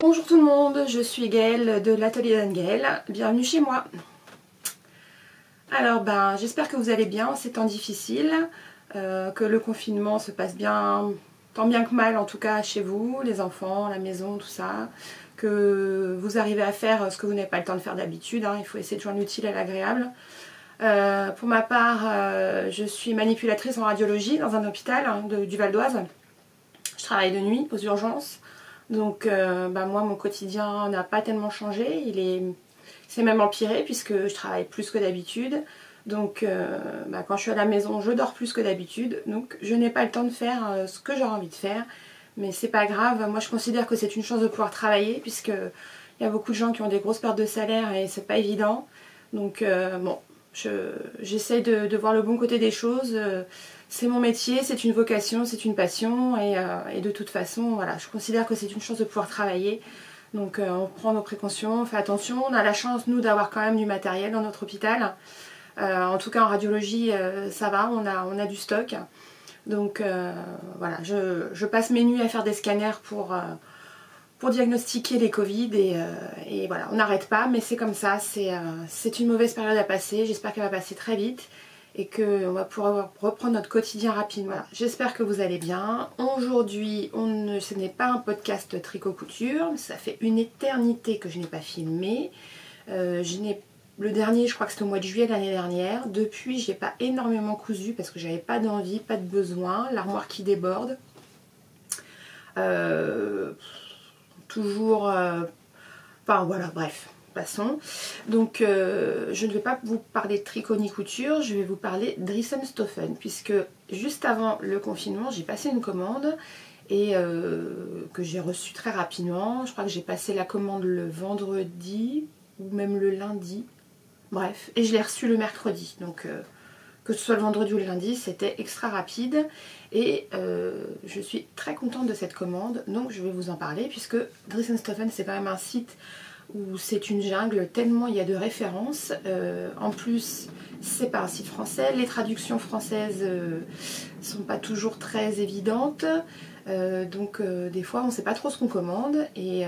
Bonjour tout le monde, je suis Gaëlle de l'atelier d'Anne-Gaëlle, bienvenue chez moi. Alors j'espère que vous allez bien en ces temps difficiles, que le confinement se passe bien, tant bien que mal en tout cas chez vous, les enfants, la maison, tout ça, que vous arrivez à faire ce que vous n'avez pas le temps de faire d'habitude, il faut essayer de joindre l'utile à l'agréable. Pour ma part, je suis manipulatrice en radiologie dans un hôpital du Val d'Oise. Je travaille de nuit aux urgences. Donc moi mon quotidien n'a pas tellement changé, c'est même empiré puisque je travaille plus que d'habitude. Donc quand je suis à la maison je dors plus que d'habitude, donc je n'ai pas le temps de faire ce que j'aurais envie de faire. Mais c'est pas grave, moi je considère que c'est une chance de pouvoir travailler puisque il y a beaucoup de gens qui ont des grosses pertes de salaire et c'est pas évident. Donc j'essaie de voir le bon côté des choses. C'est mon métier, c'est une vocation, c'est une passion et de toute façon, voilà, je considère que c'est une chance de pouvoir travailler. Donc on prend nos précautions, on fait attention. On a la chance, nous, d'avoir quand même du matériel dans notre hôpital. En tout cas, en radiologie, ça va, on a du stock. Donc voilà, je passe mes nuits à faire des scanners pour diagnostiquer les Covid et voilà, on n'arrête pas, mais c'est comme ça, c'est une mauvaise période à passer. J'espère qu'elle va passer très vite et qu'on va pouvoir reprendre notre quotidien rapidement. Voilà. J'espère que vous allez bien. Aujourd'hui, ce n'est pas un podcast tricot-couture, ça fait une éternité que je n'ai pas filmé. Le dernier, je crois que c'était au mois de juillet l'année dernière. Depuis, je n'ai pas énormément cousu parce que j'avais pas d'envie, pas de besoin. L'armoire qui déborde. Toujours... Enfin voilà, bref. Passons. Donc je ne vais pas vous parler de tricot ni couture, je vais vous parler d'Dressenstoffen puisque juste avant le confinement j'ai passé une commande et que j'ai reçue très rapidement. Je crois que j'ai passé la commande le vendredi ou même le lundi, bref, et je l'ai reçue le mercredi. Donc que ce soit le vendredi ou le lundi, c'était extra rapide et je suis très contente de cette commande, donc je vais vous en parler puisque Dressenstoffen c'est quand même un site où c'est une jungle tellement il y a de références. En plus c'est pas un site français, les traductions françaises sont pas toujours très évidentes, donc des fois on sait pas trop ce qu'on commande et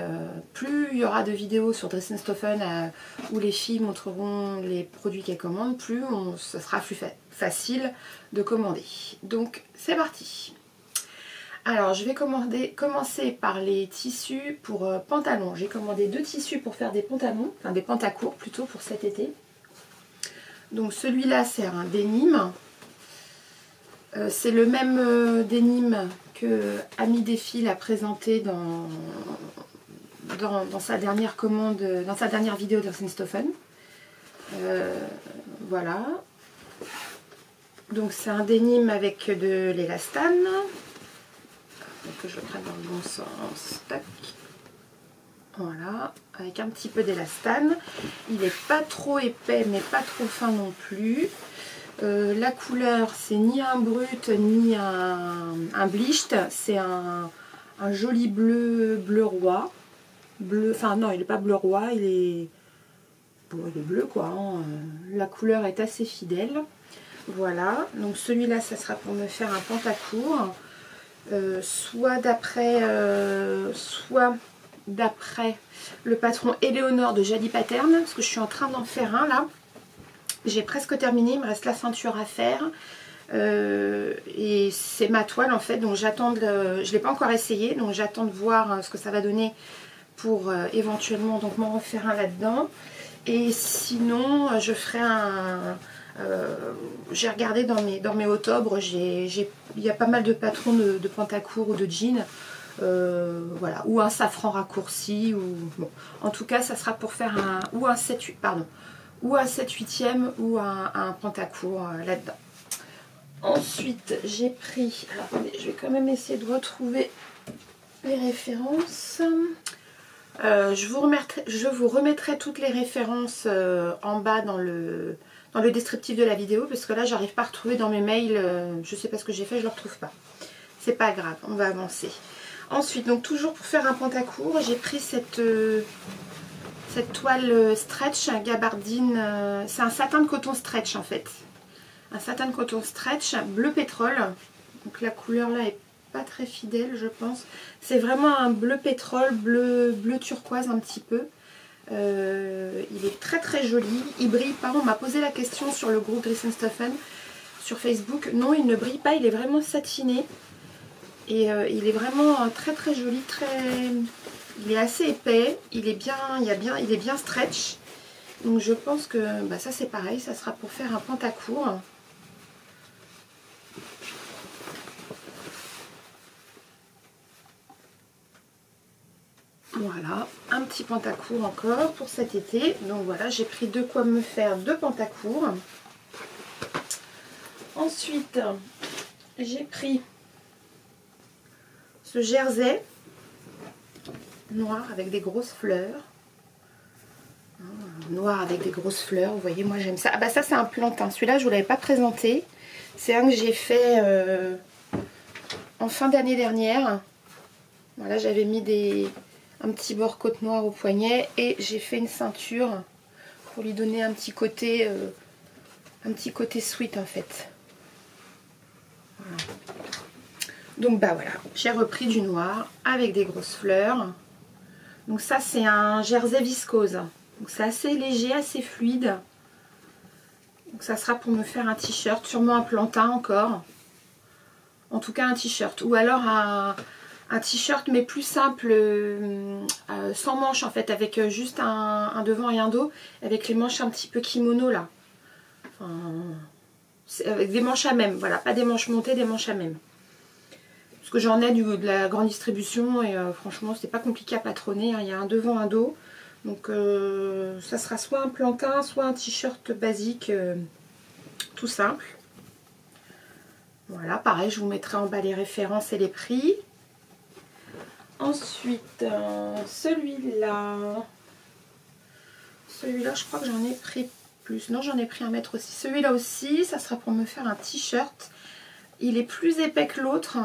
plus il y aura de vidéos sur Dressenstoffen où les filles montreront les produits qu'elles commandent, plus ce sera plus facile de commander. Donc c'est parti. Alors je vais commencer par les tissus pour pantalons. J'ai commandé 2 tissus pour faire des pantalons, enfin des pantacourts plutôt pour cet été. Donc celui-là c'est un denim. C'est le même denim que Ami Défile a présenté dans sa dernière commande, dans sa dernière vidéo de Dressenstoffen. Voilà. Donc c'est un denim avec de l'élastane. Que je le prenne dans le bon sens, tac. Voilà, avec un petit peu d'élastane. Il n'est pas trop épais mais pas trop fin non plus. La couleur c'est ni un brut ni un bleached, c'est un joli bleu roi. Enfin non, il n'est pas bleu roi, il est bleu quoi. La couleur est assez fidèle. Voilà, donc celui-là ça sera pour me faire un pantacourt. Soit d'après le patron Éléonore de Jadi Pattern, parce que je suis en train d'en faire un là. J'ai presque terminé, il me reste la ceinture à faire. Et c'est ma toile en fait, donc j'attends je ne l'ai pas encore essayé, donc j'attends de voir ce que ça va donner pour éventuellement donc m'en refaire un là-dedans. Et sinon je ferai j'ai regardé dans mes octobre, il y a pas mal de patrons de pantacourt ou de jeans, voilà, ou un safran raccourci, ou bon. En tout cas, ça sera pour faire ou un 7/8e ou un pantacourt là-dedans. Ensuite, j'ai pris, alors attendez, je vais quand même essayer de retrouver les références. Je vous remettrai toutes les références en bas dans le descriptif de la vidéo parce que là j'arrive pas à retrouver dans mes mails, je sais pas ce que j'ai fait, je le retrouve pas. C'est pas grave, on va avancer. Ensuite, donc toujours pour faire un pantacourt, j'ai pris cette toile stretch, un gabardine, c'est un satin de coton stretch en fait. Un satin de coton stretch bleu pétrole. Donc la couleur là est pas très fidèle, je pense. C'est vraiment un bleu pétrole, bleu turquoise un petit peu. Il est très très joli. Il brille pas. On m'a posé la question sur le groupe Gris & Stuffen sur Facebook. Non, il ne brille pas. Il est vraiment satiné. Et il est vraiment très très joli. Il est assez épais. Il est bien stretch. Donc je pense que bah, ça c'est pareil. Ça sera pour faire un pantacourt. Voilà, un petit pantacourt encore pour cet été. Donc voilà, j'ai pris de quoi me faire 2 pantacourts. Ensuite, j'ai pris ce jersey noir avec des grosses fleurs. Noir avec des grosses fleurs, vous voyez, moi j'aime ça. Ah bah ça c'est un plantain, celui-là je vous l'avais pas présenté. C'est un que j'ai fait en fin d'année dernière. Voilà, j'avais mis un petit bord côte noire au poignet et j'ai fait une ceinture pour lui donner un petit côté sweet en fait. Voilà. Donc bah voilà, j'ai repris du noir avec des grosses fleurs. Donc ça c'est un jersey viscose. Donc c'est assez léger, assez fluide. Donc ça sera pour me faire un t-shirt, sûrement un plantain encore. En tout cas un t-shirt. Ou alors un t-shirt mais plus simple, sans manches en fait, avec juste un devant et un dos, avec les manches un petit peu kimono là. Enfin, avec des manches à même, voilà, pas des manches montées, des manches à même. Parce que j'en ai de la grande distribution et franchement c'est pas compliqué à patronner, hein. Il y a un devant, un dos. Donc ça sera soit un plantain, soit un t-shirt basique, tout simple. Voilà, pareil, je vous mettrai en bas les références et les prix. Ensuite, celui-là, je crois que j'en ai pris plus. Non, j'en ai pris un mètre aussi. Celui-là aussi, ça sera pour me faire un t-shirt. Il est plus épais que l'autre.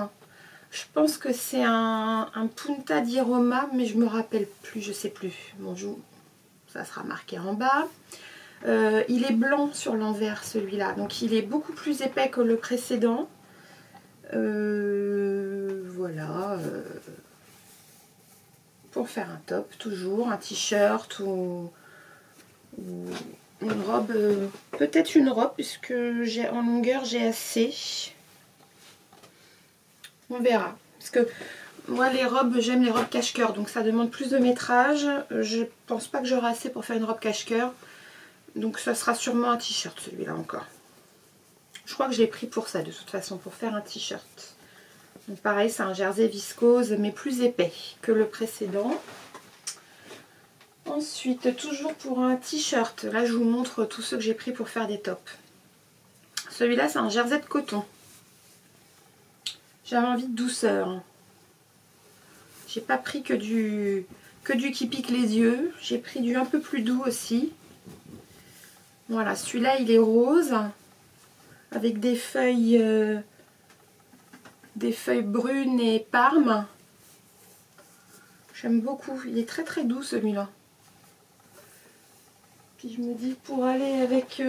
Je pense que c'est un Punta di Roma, mais je me rappelle plus, je sais plus. Bon, ça sera marqué en bas. Il est blanc sur l'envers, celui-là. Donc, il est beaucoup plus épais que le précédent. Voilà. Pour faire un top, toujours, un t-shirt ou une robe. Peut-être une robe, puisque en longueur, j'ai assez. On verra. Parce que moi, les robes, j'aime les robes cache-cœur. Donc, ça demande plus de métrage. Je pense pas que j'aurai assez pour faire une robe cache-cœur. Donc, ça sera sûrement un t-shirt, celui-là encore. Je crois que je l'ai pris pour ça, de toute façon, pour faire un t-shirt. Donc, pareil, c'est un jersey viscose, mais plus épais que le précédent. Ensuite, toujours pour un t-shirt. Là, je vous montre tous ceux que j'ai pris pour faire des tops. Celui-là, c'est un jersey de coton. J'avais envie de douceur. J'ai pas pris que du qui pique les yeux. J'ai pris du un peu plus doux aussi. Voilà, celui-là, il est rose. Avec des feuilles brunes et parme. J'aime beaucoup. Il est très très doux celui-là. Puis je me dis pour aller avec...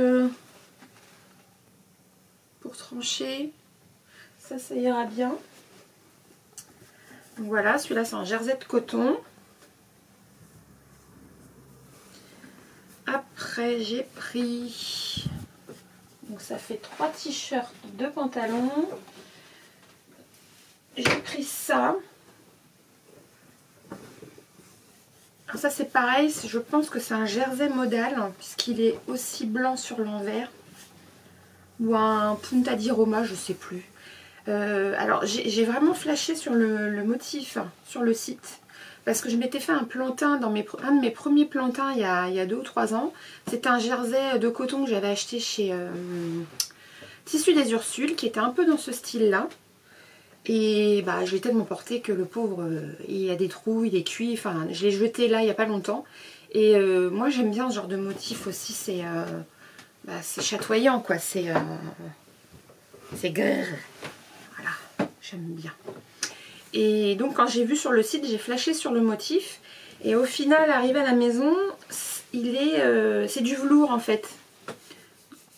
pour trancher... Ça ira bien. Donc voilà, celui-là c'est un jersey de coton. Après j'ai pris, donc ça fait 3 t-shirts, 2 pantalons. J'ai pris ça. Alors ça c'est pareil, je pense que c'est un jersey modal, hein, puisqu'il est aussi blanc sur l'envers. Ou un Punta di Roma, je sais plus. Alors j'ai vraiment flashé sur le motif sur le site parce que je m'étais fait un plantain dans un de mes premiers plantins il y a 2 ou 3 ans. C'était un jersey de coton que j'avais acheté chez Tissus des Ursules qui était un peu dans ce style là et bah je l'ai tellement porté que le pauvre il a des trous, il est cuit, enfin je l'ai jeté là il n'y a pas longtemps et moi j'aime bien ce genre de motif aussi, c'est chatoyant quoi, c'est grrr. J'aime bien. Et donc quand j'ai vu sur le site, j'ai flashé sur le motif. Et au final, arrivé à la maison, c'est du velours en fait.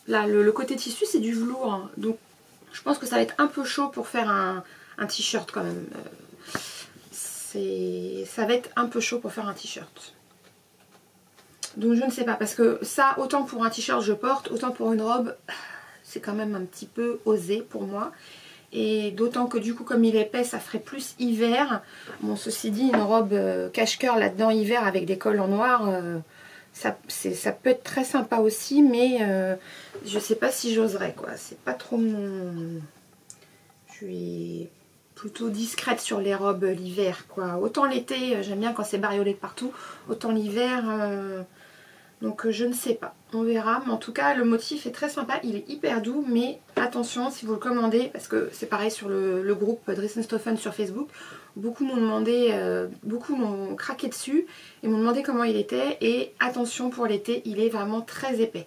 Là, le côté tissu, c'est du velours. Donc je pense que ça va être un peu chaud pour faire un un t-shirt quand même. Ça va être un peu chaud pour faire un t-shirt. Donc je ne sais pas, parce que ça, autant pour un t-shirt je porte, autant pour une robe, c'est quand même un petit peu osé pour moi. Et d'autant que du coup, comme il est épais, ça ferait plus hiver. Bon, ceci dit, une robe cache-cœur là-dedans hiver avec des cols en noir, ça peut être très sympa aussi, mais je sais pas si j'oserais, quoi. C'est pas trop mon... Je suis plutôt discrète sur les robes l'hiver, quoi. Autant l'été, j'aime bien quand c'est bariolé de partout, autant l'hiver... Donc je ne sais pas, on verra. Mais en tout cas, le motif est très sympa, il est hyper doux. Mais attention, si vous le commandez, parce que c'est pareil sur le groupe Dressenstoffen sur Facebook, beaucoup m'ont demandé, beaucoup m'ont craqué dessus et m'ont demandé comment il était. Et attention, pour l'été, il est vraiment très épais.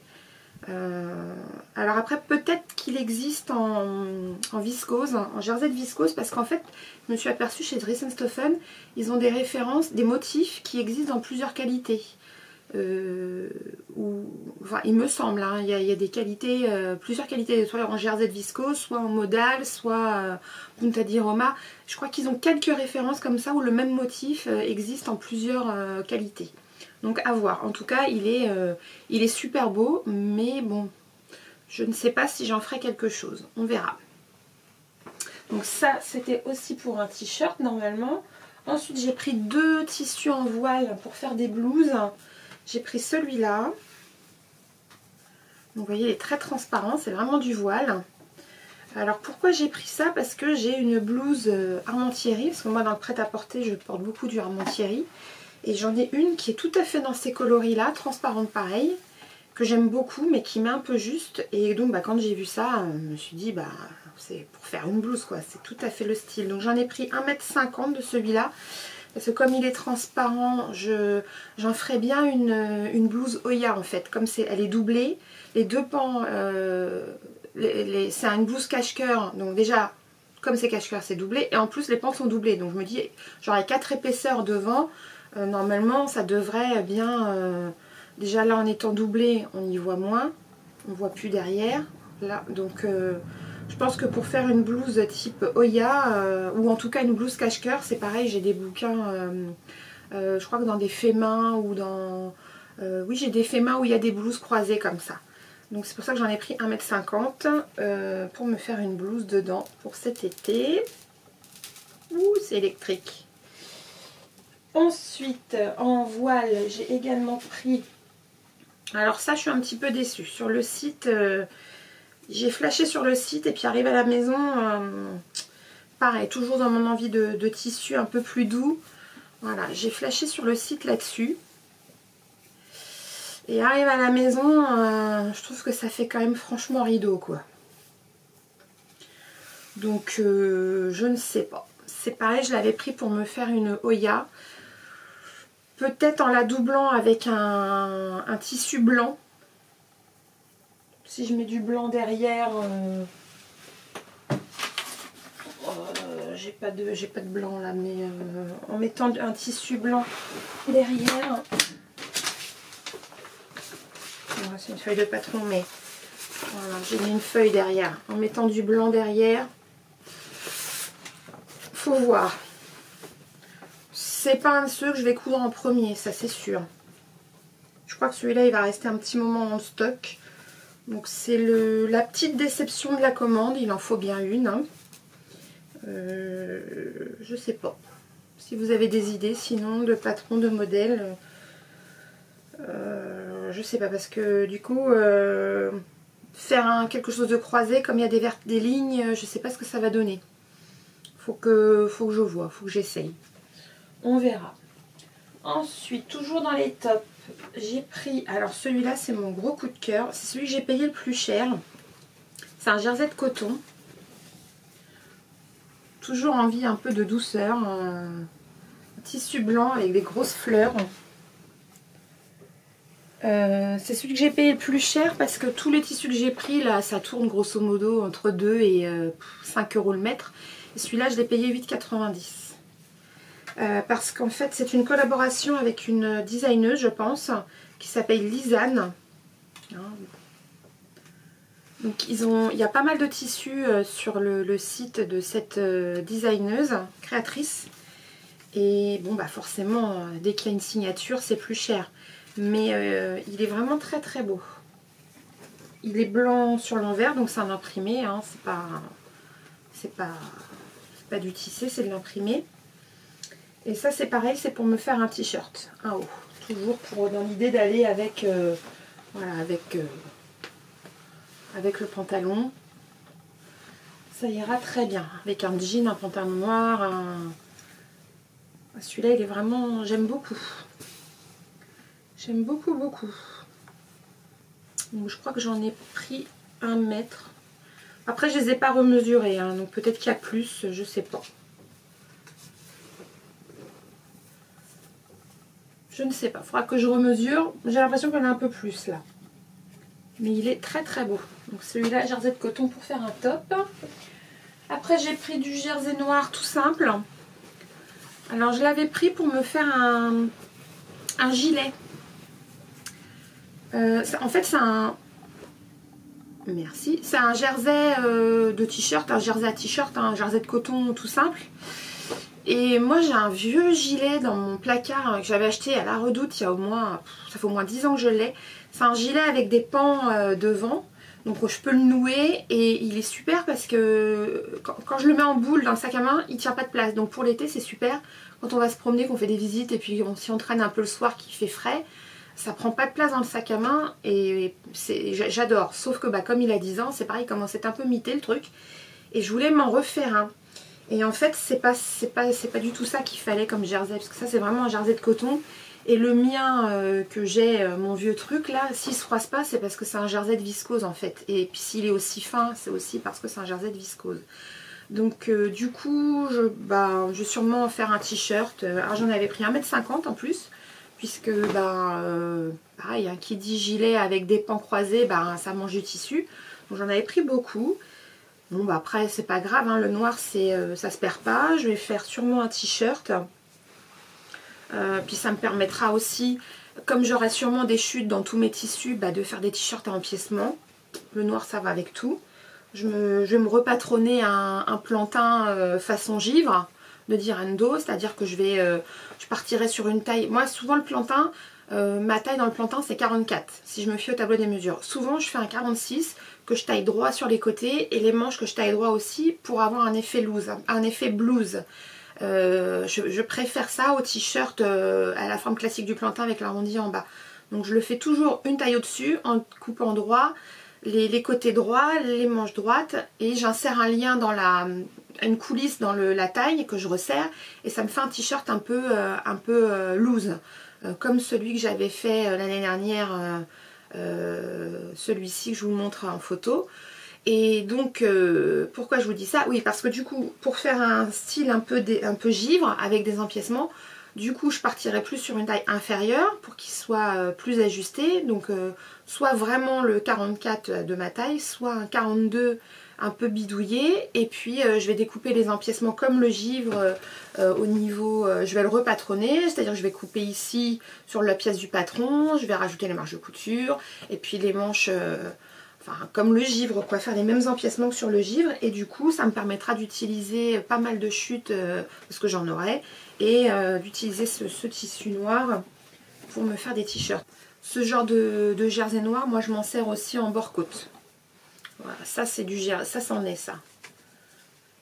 Alors après, peut-être qu'il existe en viscose, en jersey de viscose, parce qu'en fait, je me suis aperçue chez Dressenstoffen, ils ont des références, des motifs qui existent dans plusieurs qualités. Enfin, il me semble, hein, il y a des qualités, plusieurs qualités, soit en jersey de viscose, soit en modal, soit punta di Roma. Je crois qu'ils ont quelques références comme ça où le même motif existe en plusieurs qualités. Donc à voir. En tout cas, il est super beau, mais bon, je ne sais pas si j'en ferai quelque chose. On verra. Donc ça, c'était aussi pour un t-shirt normalement. Ensuite, j'ai pris 2 tissus en voile pour faire des blouses. J'ai pris celui-là. Vous voyez, il est très transparent, c'est vraiment du voile. Alors pourquoi j'ai pris ça? Parce que j'ai une blouse Armentieri, parce que moi dans le prêt-à-porter, je porte beaucoup du Armentieri. Et j'en ai une qui est tout à fait dans ces coloris-là, transparente pareil, que j'aime beaucoup, mais qui m'est un peu juste. Et donc quand j'ai vu ça, je me suis dit, c'est pour faire une blouse, quoi. C'est tout à fait le style. Donc j'en ai pris 1,50 m de celui-là. Parce que comme il est transparent, j'en ferai bien une blouse Oya en fait. Comme elle est doublée, les deux pans, c'est une blouse cache-cœur. Donc déjà, comme c'est cache-cœur, c'est doublé. Et en plus, les pans sont doublés. Donc je me dis, j'aurai 4 épaisseurs devant. Normalement, ça devrait bien... déjà là, en étant doublé, on y voit moins. On ne voit plus derrière. Là, donc... je pense que pour faire une blouse type Oya, ou en tout cas une blouse cache-cœur, c'est pareil, j'ai des bouquins, je crois que dans des faits mains ou dans... oui, j'ai des faits mains où il y a des blouses croisées comme ça. Donc c'est pour ça que j'en ai pris 1,50 m pour me faire une blouse dedans pour cet été. Ouh, c'est électrique. Ensuite, en voile, j'ai également pris... Alors ça, je suis un petit peu déçue. Sur le site... j'ai flashé sur le site et puis arrivé à la maison, pareil, toujours dans mon envie de tissu un peu plus doux. Voilà, j'ai flashé sur le site là-dessus. Et arrivé à la maison, je trouve que ça fait quand même franchement rideau, quoi. Donc, je ne sais pas. C'est pareil, je l'avais pris pour me faire une Oya. Peut-être en la doublant avec un tissu blanc. Si je mets du blanc derrière, j'ai pas de blanc là, mais en mettant un tissu blanc derrière, c'est une feuille de patron, mais voilà, j'ai mis une feuille derrière. En mettant du blanc derrière, faut voir. C'est pas un de ceux que je vais coudre en premier, ça c'est sûr. Je crois que celui-là, il va rester un petit moment en stock. Donc c'est la petite déception de la commande, il en faut bien une. Hein. Je sais pas. Si vous avez des idées, sinon de patron, de modèle, je sais pas, parce que du coup, faire quelque chose de croisé, comme il y a des lignes, je sais pas ce que ça va donner. Faut que je vois, faut que j'essaye. On verra. Ensuite, toujours dans les tops, j'ai pris, alors celui-là c'est mon gros coup de cœur, c'est celui que j'ai payé le plus cher. C'est un jersey de coton. Toujours envie un peu de douceur, un tissu blanc avec des grosses fleurs. C'est celui que j'ai payé le plus cher parce que tous les tissus que j'ai pris là, ça tourne grosso modo entre 2 et 5 € le mètre. Et celui-là je l'ai payé 8,90 €. Parce qu'en fait c'est une collaboration avec une designeuse, je pense, qui s'appelle Lisanne. Donc il y a pas mal de tissus sur le site de cette designeuse, créatrice. Et bon bah forcément, dès qu'il y a une signature, c'est plus cher. Mais il est vraiment très très beau. Il est blanc sur l'envers, donc c'est un imprimé, hein, c'est pas du tissé, c'est de l'imprimé. Et ça c'est pareil, c'est pour me faire un t-shirt, un haut. Toujours dans l'idée d'aller avec, voilà, avec le pantalon. Ça ira très bien. Avec un jean, un pantalon noir, celui-là il est vraiment, j'aime beaucoup. J'aime beaucoup beaucoup. Donc je crois que j'en ai pris 1 mètre. Après je les ai pas remesurés, hein, donc peut-être qu'il y a plus, je sais pas. Je ne sais pas, il faudra que je remesure. J'ai l'impression qu'il y en a un peu plus là. Mais il est très très beau. Donc celui-là, jersey de coton pour faire un top. Après j'ai pris du jersey noir tout simple. Alors je l'avais pris pour me faire un gilet. En fait c'est un... Merci. C'est un jersey de t-shirt, un jersey à t-shirt, un jersey de coton tout simple. Et moi j'ai un vieux gilet dans mon placard que j'avais acheté à la Redoute il y a au moins, ça fait au moins 10 ans que je l'ai. C'est un gilet avec des pans devant, donc je peux le nouer et il est super parce que quand je le mets en boule dans le sac à main, il tient pas de place. Donc pour l'été c'est super, quand on va se promener, qu'on fait des visites et puis si on traîne un peu le soir qu'il fait frais, ça prend pas de place dans le sac à main et j'adore. Sauf que bah, comme il a 10 ans, c'est pareil, il commence à être un peu mité le truc. Et je voulais m'en refaire un. Et en fait, c'est pas du tout ça qu'il fallait comme jersey, parce que ça c'est vraiment un jersey de coton. Et le mien que j'ai, mon vieux truc là, s'il se froisse pas, c'est parce que c'est un jersey de viscose en fait. Et puis s'il est aussi fin, c'est aussi parce que c'est un jersey de viscose. Donc du coup, je vais sûrement en faire un t-shirt. Alors j'en avais pris 1,50 m en plus, puisque pareil, hein, qui dit gilet avec des pans croisés, ça mange du tissu. Donc j'en avais pris beaucoup. Bon bah après c'est pas grave, hein, le noir ça se perd pas. Je vais faire sûrement un t-shirt. Puis ça me permettra aussi, comme j'aurai sûrement des chutes dans tous mes tissus, de faire des t-shirts à empiècement. Le noir ça va avec tout. Je vais me repatronner un plantain façon givre de Direndo, c'est-à-dire que je partirai sur une taille. Moi souvent le plantain, ma taille dans le plantain c'est 44 si je me fie au tableau des mesures. Souvent je fais un 46 que je taille droit sur les côtés et les manches que je taille droit aussi pour avoir un effet loose, un effet blouse. Je préfère ça au t-shirt à la forme classique du plantain avec l'arrondi en bas. Donc je le fais toujours une taille au-dessus en coupant droit, les côtés droits, les manches droites, et j'insère un lien dans une coulisse dans la taille que je resserre et ça me fait un t-shirt un peu loose, comme celui que j'avais fait l'année dernière, celui-ci que je vous montre en photo. Et donc pourquoi je vous dis ça? Oui, parce que du coup pour faire un style un peu givre avec des empiècements, du coup je partirai plus sur une taille inférieure pour qu'il soit plus ajusté. Donc soit vraiment le 44 de ma taille, soit un 42 un peu bidouillé. Et puis je vais découper les empiècements comme le givre au niveau, je vais le repatronner, c'est-à-dire je vais couper ici sur la pièce du patron, je vais rajouter les marges de couture et puis les manches... comme le givre, quoi, faire les mêmes empiècements que sur le givre, et du coup ça me permettra d'utiliser pas mal de chutes parce que j'en aurai, et d'utiliser ce tissu noir pour me faire des t-shirts. Ce genre de jersey noir, moi je m'en sers aussi en bord-côte. Voilà, ça c'est du jersey, ça c'en est ça.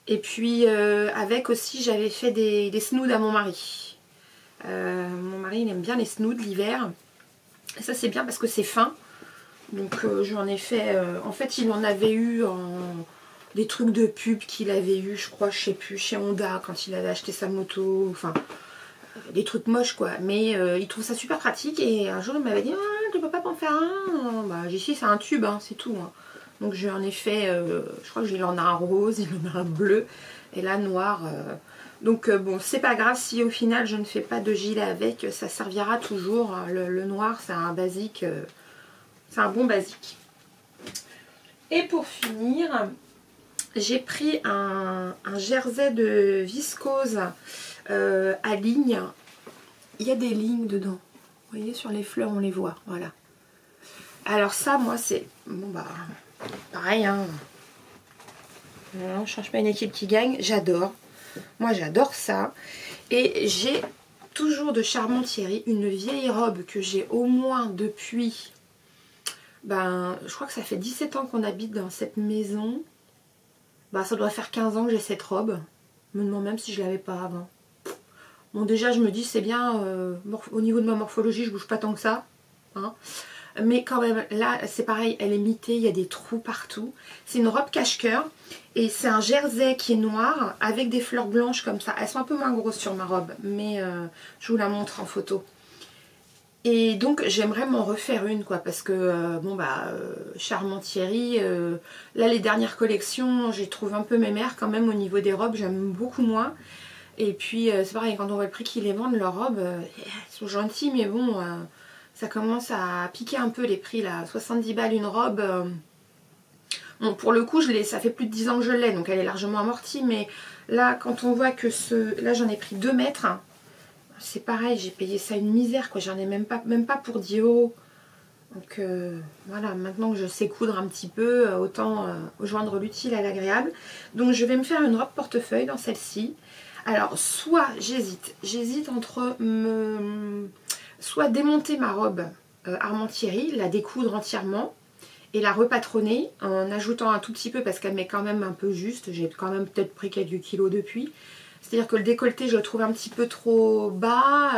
Et puis avec aussi j'avais fait des snoods à mon mari. Mon mari il aime bien les snoods l'hiver, et ça c'est bien parce que c'est fin. Donc j'en ai fait, en fait il en avait eu des trucs de pub qu'il avait eu, je crois, je sais plus, chez Honda quand il avait acheté sa moto, enfin des trucs moches quoi, mais il trouve ça super pratique et un jour il m'avait dit ah, tu peux pas en faire un? J'ai dit c'est un tube, hein, c'est tout. Hein. Donc j'en ai fait, je crois qu'il en a un rose, il en a un bleu et là noir. Donc bon, c'est pas grave si au final je ne fais pas de gilet avec, ça servira toujours. Hein. Le noir c'est un basique. C'est un bon basique. Et pour finir, j'ai pris un jersey de viscose à lignes. Il y a des lignes dedans. Vous voyez, sur les fleurs, on les voit. Voilà. Alors ça, moi, c'est... Bon, Pareil, hein. On ne change pas une équipe qui gagne. J'adore. Moi, j'adore ça. Et j'ai toujours de Charmant Thierry une vieille robe que j'ai au moins depuis... je crois que ça fait 17 ans qu'on habite dans cette maison. Ça doit faire 15 ans que j'ai cette robe. Je me demande même si je l'avais pas avant. Bon, déjà, je me dis, c'est bien, au niveau de ma morphologie, je bouge pas tant que ça. Hein. Mais quand même, là, c'est pareil, elle est mitée, il y a des trous partout. C'est une robe cache-cœur. Et c'est un jersey qui est noir avec des fleurs blanches comme ça. Elles sont un peu moins grosses sur ma robe, mais je vous la montre en photo. Et donc, j'aimerais m'en refaire une, quoi, parce que, Charmant Thierry, là, les dernières collections, j'ai trouvé un peu mémère quand même au niveau des robes, j'aime beaucoup moins. Et puis, c'est pareil, quand on voit le prix qu'ils les vendent, leurs robes, elles sont gentilles, mais bon, ça commence à piquer un peu les prix, là. 70 balles une robe. Bon, pour le coup, ça fait plus de 10 ans que je l'ai, donc elle est largement amortie, mais là, quand on voit que là, j'en ai pris 2 mètres, c'est pareil, j'ai payé ça une misère, quoi. J'en ai même pas pour 10 €. Donc, voilà, maintenant que je sais coudre un petit peu, autant joindre l'utile à l'agréable. Donc, je vais me faire une robe portefeuille dans celle-ci. Alors, soit j'hésite entre soit démonter ma robe Armand Thierry, la découdre entièrement et la repatronner en ajoutant un tout petit peu parce qu'elle met quand même un peu juste. J'ai quand même peut-être pris quelques kilos depuis. C'est-à-dire que le décolleté, je le trouve un petit peu trop bas,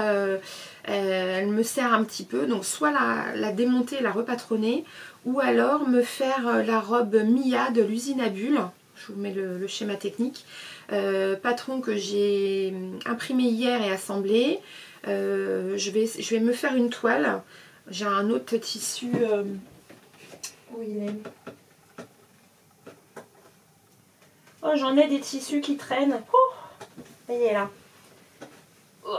elle me serre un petit peu. Donc, soit la démonter, la repatronner, ou alors me faire la robe Mia de l'usine à bulles. Je vous mets le schéma technique. Patron que j'ai imprimé hier et assemblé. Je vais me faire une toile. J'ai un autre tissu. Où il est? Oh, j'en ai des tissus qui traînent. Oh, il est là. Oh.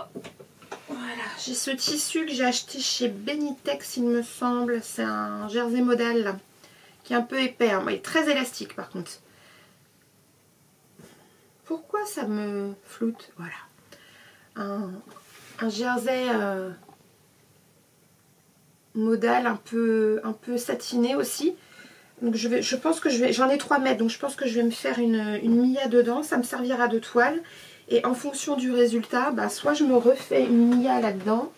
Voilà, j'ai ce tissu que j'ai acheté chez Benitex, il me semble. C'est un jersey modal là, qui est un peu épais. Hein. Il est très élastique par contre. Pourquoi ça me floute? Voilà. Un jersey modal un peu satiné aussi. Donc je pense que j'en ai 3 mètres, donc je pense que je vais me faire une Mia dedans. Ça me servira de toile. Et en fonction du résultat, soit je me refais une Mia là-dedans,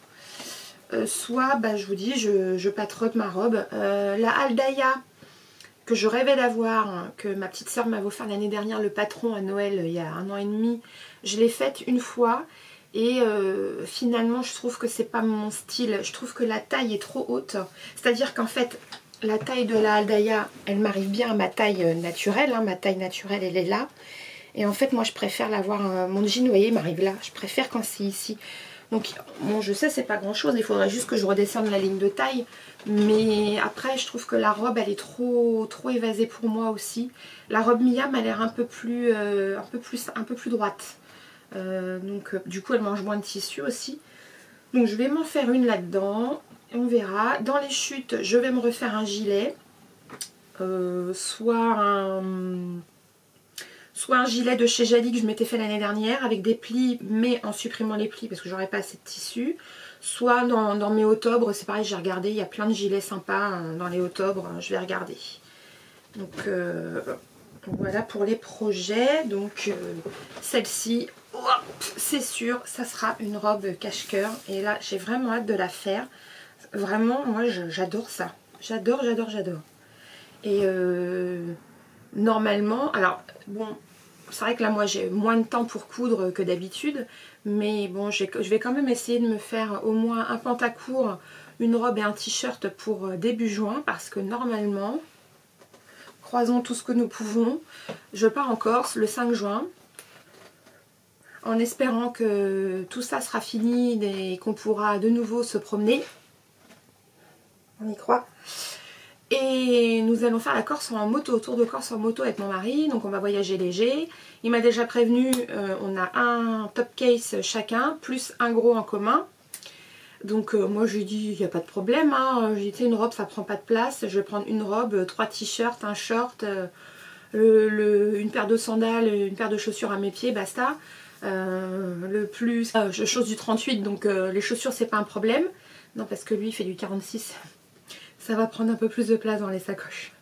soit je vous dis, je patronne ma robe. La Aldaïa que je rêvais d'avoir, hein, que ma petite soeur m'avait offert l'année dernière, le patron à Noël, il y a 1 an et demi, je l'ai faite une fois. Et finalement, je trouve que c'est pas mon style. Je trouve que la taille est trop haute. C'est-à-dire qu'en fait, la taille de la Aldaïa, elle m'arrive bien à ma taille naturelle. Hein, ma taille naturelle, elle est là. Et en fait, moi, je préfère l'avoir... mon jean, vous voyez, il m'arrive là. Je préfère quand c'est ici. Donc, bon, je sais, c'est pas grand-chose. Il faudrait juste que je redescende la ligne de taille. Mais après, je trouve que la robe, elle est trop évasée pour moi aussi. La robe Mia m'a l'air un peu plus droite. Donc, du coup, elle mange moins de tissu aussi. Donc, je vais m'en faire une là-dedans. On verra. Dans les chutes, je vais me refaire un gilet. Soit un gilet de chez Jali que je m'étais fait l'année dernière avec des plis, mais en supprimant les plis parce que j'aurais pas assez de tissu. Soit dans mes octobre, c'est pareil, j'ai regardé, il y a plein de gilets sympas dans les octobre, je vais regarder. Donc voilà pour les projets. Donc celle-ci, c'est sûr, ça sera une robe cache-cœur. Et là, j'ai vraiment hâte de la faire. Vraiment, moi, j'adore ça. J'adore. Et normalement, alors bon, c'est vrai que là moi j'ai moins de temps pour coudre que d'habitude, mais bon, je vais quand même essayer de me faire au moins un pantacourt, une robe et un t-shirt pour début juin, parce que normalement, croisons tout ce que nous pouvons, je pars en Corse le 5 juin, en espérant que tout ça sera fini et qu'on pourra de nouveau se promener. On y croit. Et nous allons faire la Corse en moto, tour de Corse en moto avec mon mari, donc on va voyager léger. Il m'a déjà prévenu, on a un top case chacun, plus un gros en commun. Donc moi je lui ai dit, il n'y a pas de problème, hein. J'ai dit, une robe ça prend pas de place, je vais prendre une robe, 3 t-shirts, un short, une paire de sandales, une paire de chaussures à mes pieds, basta. Je chausse du 38, donc les chaussures c'est pas un problème. Non, parce que lui il fait du 46. Ça va prendre un peu plus de place dans les sacoches.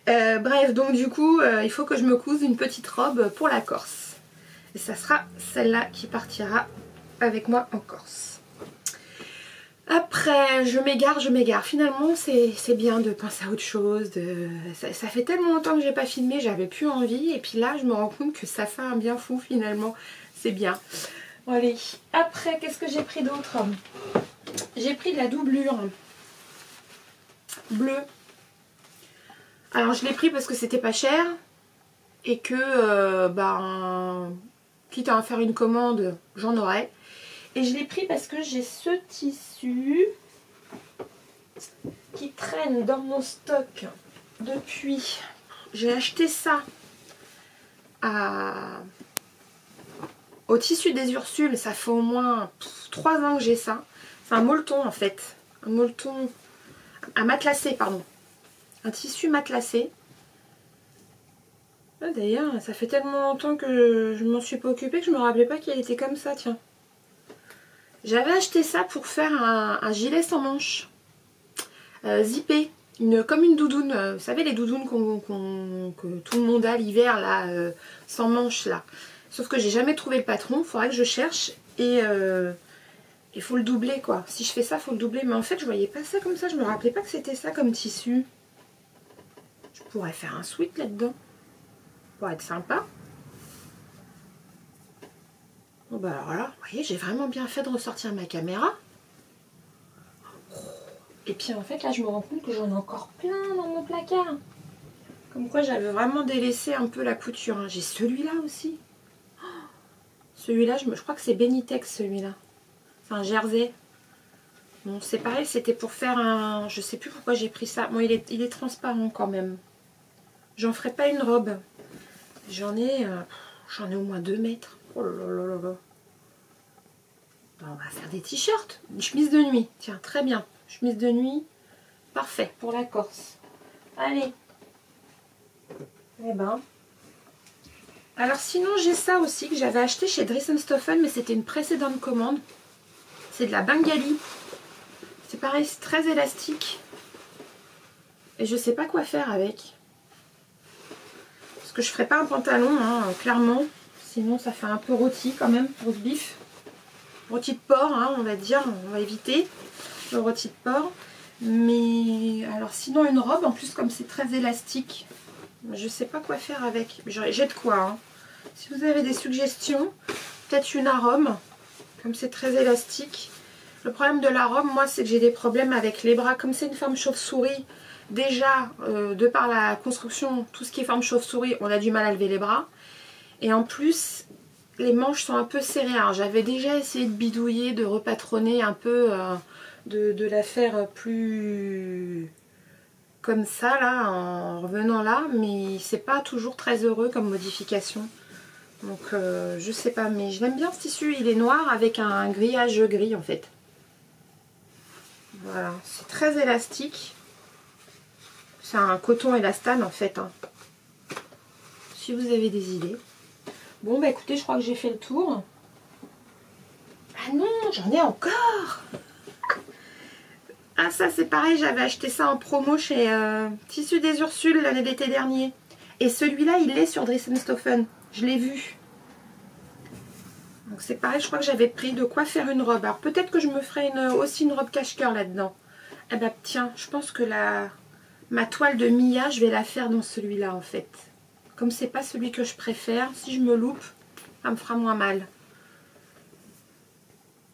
Bref, donc du coup, il faut que je me couse une petite robe pour la Corse. Et ça sera celle-là qui partira avec moi en Corse. Après, je m'égare. Finalement, c'est bien de penser à autre chose. Ça fait tellement longtemps que j'ai pas filmé, j'avais plus envie. Et puis là, je me rends compte que ça fait un bien fou finalement. C'est bien. Bon, allez, après, qu'est-ce que j'ai pris d'autre? J'ai pris de la doublure bleue. Alors, je l'ai pris parce que c'était pas cher. Et que, quitte à en faire une commande, j'en aurais. Et je l'ai pris parce que j'ai ce tissu qui traîne dans mon stock depuis. J'ai acheté ça au tissu des Ursules. Ça fait au moins 3 ans que j'ai ça. C'est un molleton en fait. Un molleton. Un matelassé, pardon. Un tissu matelassé. Ah, d'ailleurs, ça fait tellement longtemps que je m'en suis pas occupée que je me rappelais pas qu'il était comme ça, tiens. J'avais acheté ça pour faire un gilet sans manches, zippé, comme une doudoune. Vous savez les doudounes que tout le monde a l'hiver là, sans manches là. Sauf que j'ai jamais trouvé le patron, il faudrait que je cherche et il faut le doubler quoi. Si je fais ça, il faut le doubler. Mais en fait, je voyais pas ça comme ça, je me rappelais pas que c'était ça comme tissu. Je pourrais faire un sweat là-dedans, pour être sympa. Bon bah alors là, vous voyez, j'ai vraiment bien fait de ressortir ma caméra. Et puis en fait là, je me rends compte que j'en ai encore plein dans mon placard. Comme quoi j'avais vraiment délaissé un peu la couture. Hein. J'ai celui-là aussi. Celui-là, je crois que c'est Benitex celui-là. C'est un jersey. Bon, c'est pareil, c'était pour faire un... Je sais plus pourquoi j'ai pris ça. Bon, il est transparent quand même. J'en ferai pas une robe. J'en ai au moins 2 mètres. Oh là là là là. On va faire des t-shirts. Une chemise de nuit. Tiens, très bien. Chemise de nuit. Parfait pour la Corse. Allez. Eh ben. Alors sinon, j'ai ça aussi que j'avais acheté chez Dressenstoffen, mais c'était une précédente commande. C'est de la bengali. C'est pareil, c'est très élastique. Et je sais pas quoi faire avec. Parce que je ferai pas un pantalon, hein, clairement. Sinon, ça fait un peu rôti quand même pour ce bif. Rôti de porc, hein, on va dire. On va éviter le rôti de porc. Mais alors sinon, une robe, en plus, comme c'est très élastique, je sais pas quoi faire avec. J'ai de quoi. Hein. Si vous avez des suggestions, peut-être une arôme. Comme c'est très élastique. Le problème de la robe, moi, c'est que j'ai des problèmes avec les bras. Comme c'est une forme chauve-souris, déjà, de par la construction, tout ce qui est forme chauve-souris, on a du mal à lever les bras. Et en plus, les manches sont un peu serrées. Alors, j'avais déjà essayé de bidouiller, de repatronner un peu, de la faire plus comme ça, là, en revenant là. Mais c'est pas toujours très heureux comme modification. Donc, je sais pas. Mais je l'aime bien ce tissu. Il est noir avec un grillage gris, en fait. Voilà, c'est très élastique. C'est un coton élastane en fait. Hein. Si vous avez des idées. Bon bah écoutez, je crois que j'ai fait le tour. Ah non, j'en ai encore. Ah ça c'est pareil, j'avais acheté ça en promo chez Tissus des Ursules l'été dernier. Et celui-là il est sur Dressenstoffen. Je l'ai vu. Donc c'est pareil, je crois que j'avais pris de quoi faire une robe. Alors peut-être que je me ferai aussi une robe cache-cœur là-dedans. Eh ben tiens, je pense que ma toile de Mia, je vais la faire dans celui-là en fait. Comme c'est pas celui que je préfère, si je me loupe, ça me fera moins mal.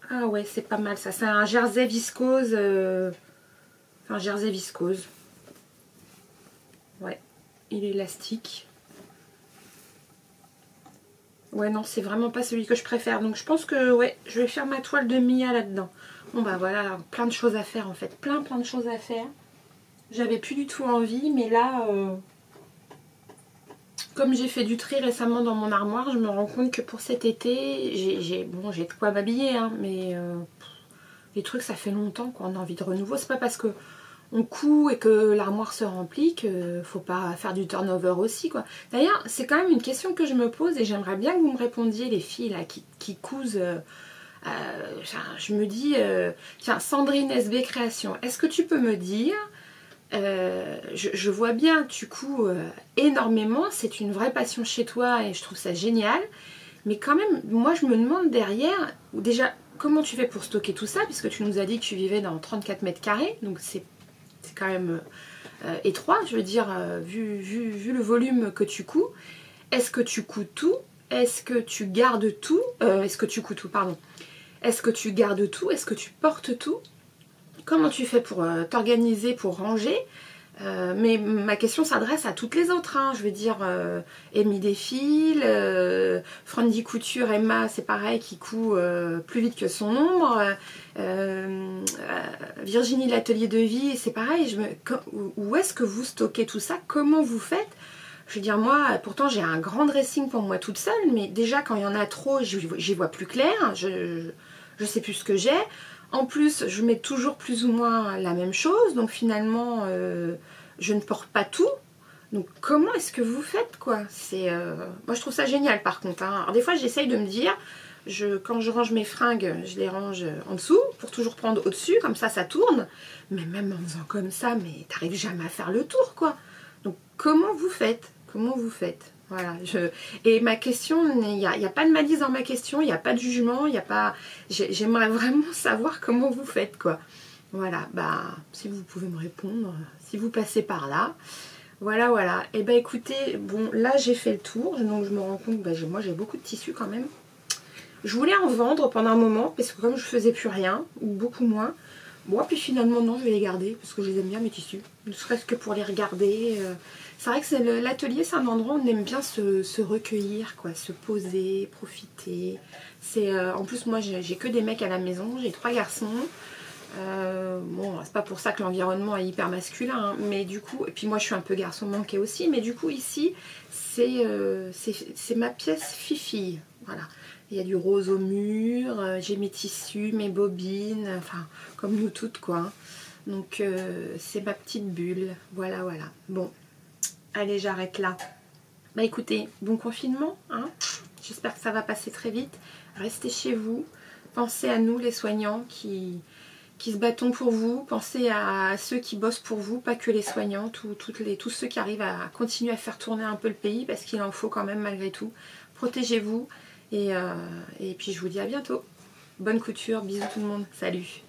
Ah ouais, c'est pas mal ça. C'est un jersey viscose. Enfin, jersey viscose. Ouais, il est élastique. Ouais, non, c'est vraiment pas celui que je préfère. Donc je pense que, ouais, je vais faire ma toile de Mia là-dedans. Bon bah voilà, plein de choses à faire en fait. Plein de choses à faire. J'avais plus du tout envie, mais là, comme j'ai fait du tri récemment dans mon armoire, je me rends compte que pour cet été, j'ai de quoi m'habiller, hein, mais les trucs ça fait longtemps qu'on a envie de renouveau. C'est pas parce que on coud et que l'armoire se remplit qu'il faut pas faire du turnover aussi, quoi. D'ailleurs, c'est quand même une question que je me pose et j'aimerais bien que vous me répondiez, les filles là qui cousent. Je me dis, tiens, Sandrine SB Création, est-ce que tu peux me dire je vois bien, tu couds énormément, c'est une vraie passion chez toi et je trouve ça génial. Mais quand même, moi je me demande derrière, déjà, comment tu fais pour stocker tout ça, puisque tu nous as dit que tu vivais dans 34 mètres carrés, donc c'est quand même étroit, je veux dire, vu le volume que tu couds. Est-ce que tu couds tout? Est-ce que tu gardes tout? Est-ce que tu couds tout, pardon. Est-ce que tu gardes tout? Est-ce que tu portes tout? Comment tu fais pour t'organiser, pour ranger? Mais ma question s'adresse à toutes les autres, hein. Je veux dire, Amy Défile, Frandy Couture, Emma, c'est pareil, qui coud plus vite que son ombre. Virginie l'atelier de vie, c'est pareil. Où est-ce que vous stockez tout ça? Comment vous faites? Je veux dire, moi, pourtant j'ai un grand dressing pour moi toute seule, mais déjà quand il y en a trop, j'y vois plus clair, je sais plus ce que j'ai. En plus, je mets toujours plus ou moins la même chose, donc finalement, je ne porte pas tout. Donc comment est-ce que vous faites, quoi? Moi je trouve ça génial par contre, hein. Alors des fois j'essaye de me dire, quand je range mes fringues, je les range en dessous, pour toujours prendre au-dessus, comme ça tourne. Mais même en faisant comme ça, mais t'arrives jamais à faire le tour, quoi. Donc comment vous faites? Comment vous faites? Voilà, et ma question, il n'y a pas de malice dans ma question, il n'y a pas de jugement, il n'y a pas... J'aimerais vraiment savoir comment vous faites, quoi. Voilà, bah, si vous pouvez me répondre, si vous passez par là. Voilà, voilà. Et bah écoutez, bon, là j'ai fait le tour, donc je me rends compte que moi j'ai beaucoup de tissus quand même. Je voulais en vendre pendant un moment, parce que comme je faisais plus rien, ou beaucoup moins, bon, puis finalement non, je vais les garder, parce que je les aime bien mes tissus, ne serait-ce que pour les regarder. C'est vrai que l'atelier, c'est un endroit où on aime bien se recueillir, quoi, se poser, profiter. En plus, moi, j'ai que des mecs à la maison, j'ai 3 garçons. Bon, c'est pas pour ça que l'environnement est hyper masculin, hein, mais du coup, et puis moi, je suis un peu garçon manqué aussi, mais du coup, ici, c'est ma pièce fifille, voilà. Il y a du rose au mur, j'ai mes tissus, mes bobines, enfin, comme nous toutes, quoi. Donc, c'est ma petite bulle, voilà, voilà. Bon. Allez, j'arrête là. Bah écoutez, bon confinement, hein. J'espère que ça va passer très vite. Restez chez vous. Pensez à nous, les soignants, qui se battons pour vous. Pensez à ceux qui bossent pour vous, pas que les soignants, tous ceux qui arrivent à continuer à faire tourner un peu le pays, parce qu'il en faut quand même malgré tout. Protégez-vous et puis je vous dis à bientôt. Bonne couture, bisous tout le monde, salut.